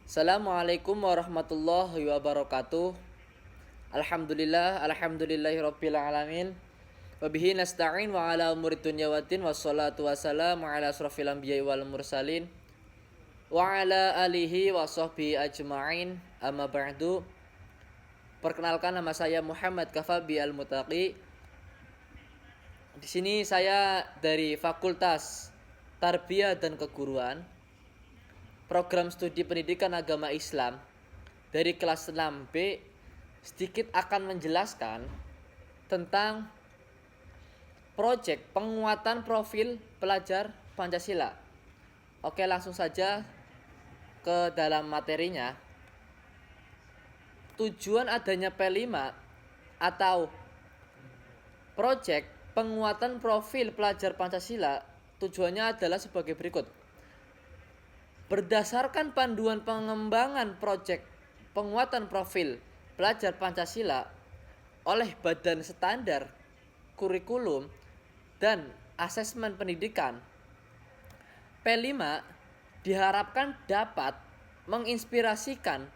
Assalamualaikum warahmatullahi wabarakatuh. Alhamdulillahirabbil alamin. Wabihi nasta'in wa ala umuri dunya waddin wassalatu wassalamu ala asrofil anbiya'i wal mursalin wa ala alihi wa sahbihi ajma'in. Amma ba'du. Perkenalkan, nama saya Muhammad Kafabi Al-Mutaqi. Di sini saya dari Fakultas Tarbiyah dan Keguruan, Program Studi Pendidikan Agama Islam, dari kelas 6B, sedikit akan menjelaskan tentang proyek penguatan profil pelajar Pancasila. Oke, langsung saja ke dalam materinya. Tujuan adanya P5 atau proyek penguatan profil pelajar Pancasila tujuannya adalah sebagai berikut. Berdasarkan panduan pengembangan proyek penguatan profil pelajar Pancasila oleh Badan Standar Kurikulum dan Asesmen Pendidikan, P5 diharapkan dapat menginspirasikan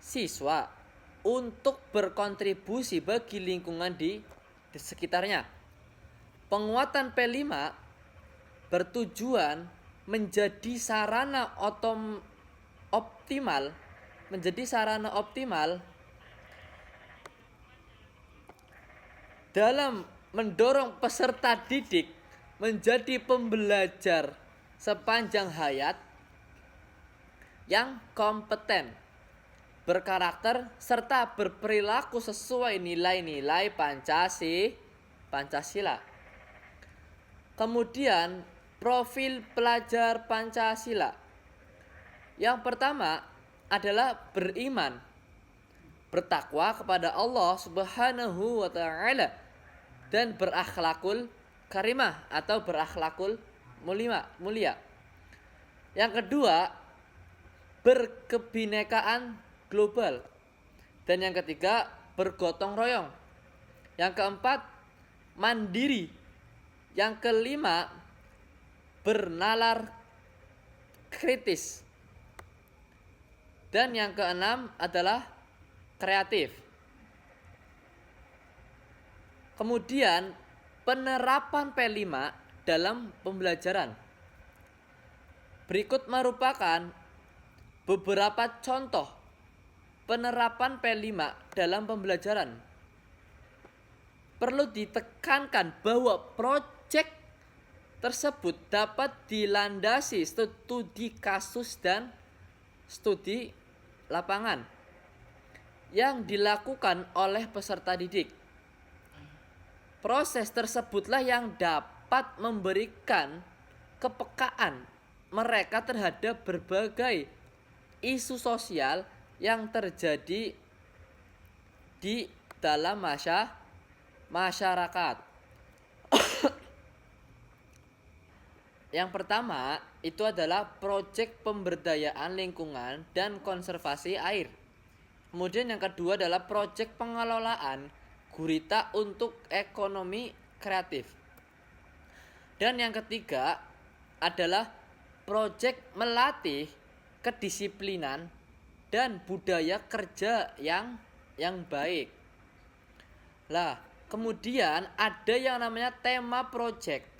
siswa untuk berkontribusi bagi lingkungan di sekitarnya. Penguatan P5 bertujuan menjadi sarana optimal dalam mendorong peserta didik menjadi pembelajar sepanjang hayat yang kompeten, berkarakter, serta berperilaku sesuai nilai-nilai Pancasila. Kemudian, profil pelajar Pancasila. Yang pertama adalah beriman, bertakwa kepada Allah Subhanahu wa ta'ala, dan berakhlakul karimah atau berakhlakul mulia. Yang kedua, berkebinekaan global. Dan yang ketiga, bergotong royong. Yang keempat, mandiri. Yang kelima, bernalar kritis. Dan yang keenam adalah kreatif. Kemudian penerapan P5 dalam pembelajaran. Berikut merupakan beberapa contoh penerapan P5 dalam pembelajaran. Perlu ditekankan bahwa proyek tersebut dapat dilandasi studi kasus dan studi lapangan yang dilakukan oleh peserta didik. Proses tersebutlah yang dapat memberikan kepekaan mereka terhadap berbagai isu sosial yang terjadi di dalam masyarakat. Yang pertama itu adalah proyek pemberdayaan lingkungan dan konservasi air. Kemudian yang kedua adalah proyek pengelolaan gurita untuk ekonomi kreatif. Dan yang ketiga adalah proyek melatih kedisiplinan dan budaya kerja yang baik. Lah, kemudian ada yang namanya tema proyek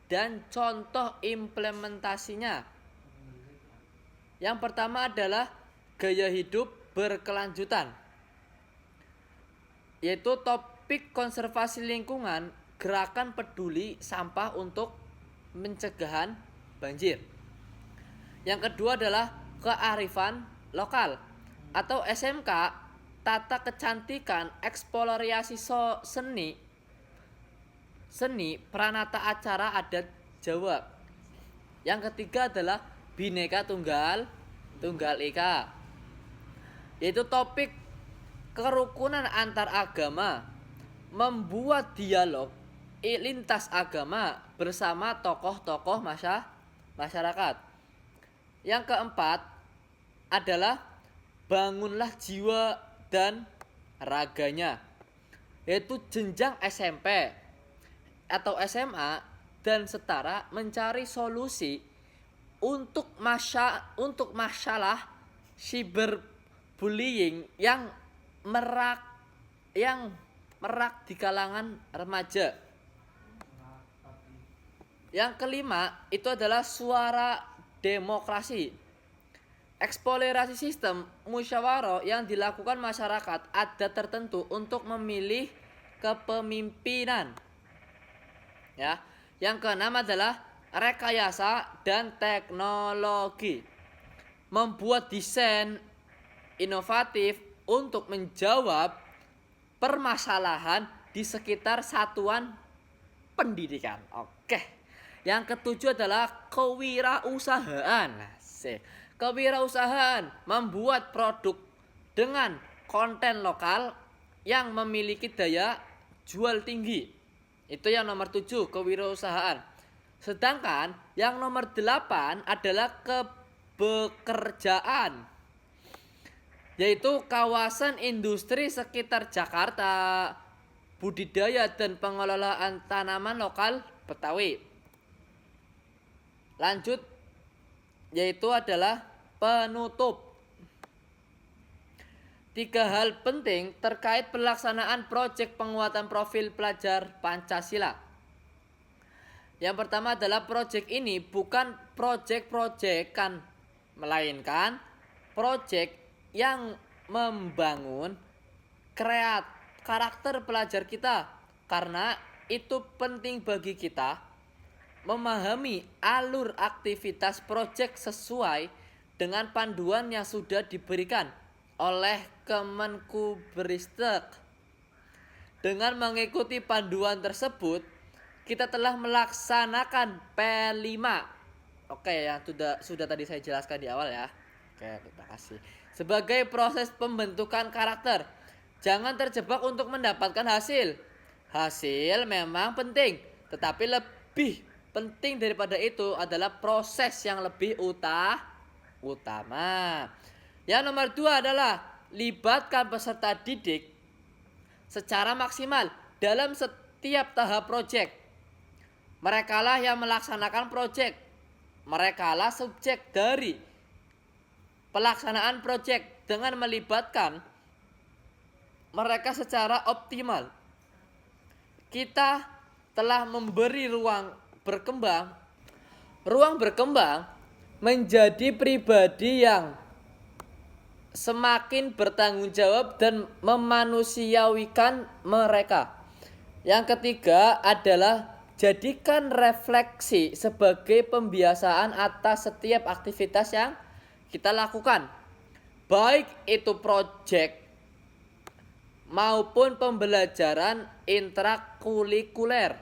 dan contoh implementasinya. Yang pertama adalah gaya hidup berkelanjutan, yaitu topik konservasi lingkungan, gerakan peduli sampah untuk pencegahan banjir. Yang kedua adalah kearifan lokal atau SMK, tata kecantikan, eksplorasi seni pranata acara adat Jawa. Yang ketiga adalah Bhinneka Tunggal Ika, yaitu topik kerukunan antar agama, membuat dialog lintas agama bersama tokoh-tokoh masyarakat. Yang keempat adalah bangunlah jiwa dan raganya, yaitu jenjang SMP atau SMA dan setara mencari solusi untuk masalah cyberbullying yang merak di kalangan remaja. Yang kelima itu adalah suara demokrasi. Eksplorasi sistem musyawarah yang dilakukan masyarakat adat tertentu untuk memilih kepemimpinan. Ya. Yang keenam adalah rekayasa dan teknologi. Membuat desain inovatif untuk menjawab permasalahan di sekitar satuan pendidikan. Oke. Yang ketujuh adalah kewirausahaan. Kewirausahaan membuat produk dengan konten lokal yang memiliki daya jual tinggi. Itu yang nomor 7, kewirausahaan. Sedangkan yang nomor 8 adalah kebekerjaan, yaitu kawasan industri sekitar Jakarta, budidaya dan pengelolaan tanaman lokal Betawi. Lanjut, yaitu adalah penutup. 3 hal penting terkait pelaksanaan proyek penguatan profil pelajar Pancasila. Yang pertama adalah proyek ini bukan proyek-proyekan, melainkan proyek yang membangun karakter pelajar kita, karena itu penting bagi kita memahami alur aktivitas proyek sesuai dengan panduan yang sudah diberikan oleh Kemenkubristek. Dengan mengikuti panduan tersebut, kita telah melaksanakan P5. Oke, yang sudah tadi saya jelaskan di awal ya. Oke, terima kasih. Sebagai proses pembentukan karakter, jangan terjebak untuk mendapatkan hasil. Hasil memang penting, tetapi lebih penting daripada itu adalah proses yang lebih utama. Yang nomor 2 adalah libatkan peserta didik secara maksimal dalam setiap tahap proyek. Merekalah yang melaksanakan proyek. Merekalah subjek dari pelaksanaan proyek dengan melibatkan mereka secara optimal. Kita telah memberi ruang berkembang menjadi pribadi yang semakin bertanggung jawab dan memanusiawikan mereka. Yang ketiga adalah jadikan refleksi sebagai pembiasaan atas setiap aktivitas yang kita lakukan, baik itu proyek maupun pembelajaran intrakurikuler.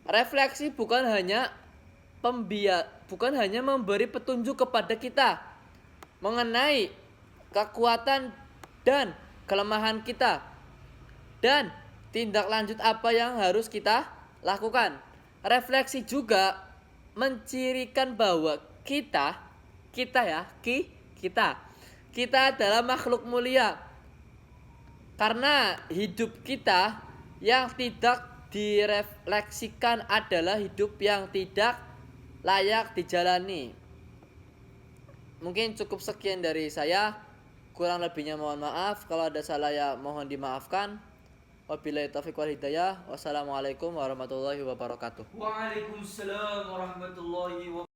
Refleksi bukan hanya memberi petunjuk kepada kita mengenai kekuatan dan kelemahan kita dan tindak lanjut apa yang harus kita lakukan. Refleksi juga mencirikan bahwa kita adalah makhluk mulia, karena hidup kita yang tidak direfleksikan adalah hidup yang tidak layak dijalani. Mungkin cukup sekian dari saya. Kurang lebihnya mohon maaf. Kalau ada salah ya mohon dimaafkan. Wabillahi taufiq wal hidayah. Wassalamualaikum warahmatullahi wabarakatuh. Waalaikumsalam warahmatullahi wabarakatuh.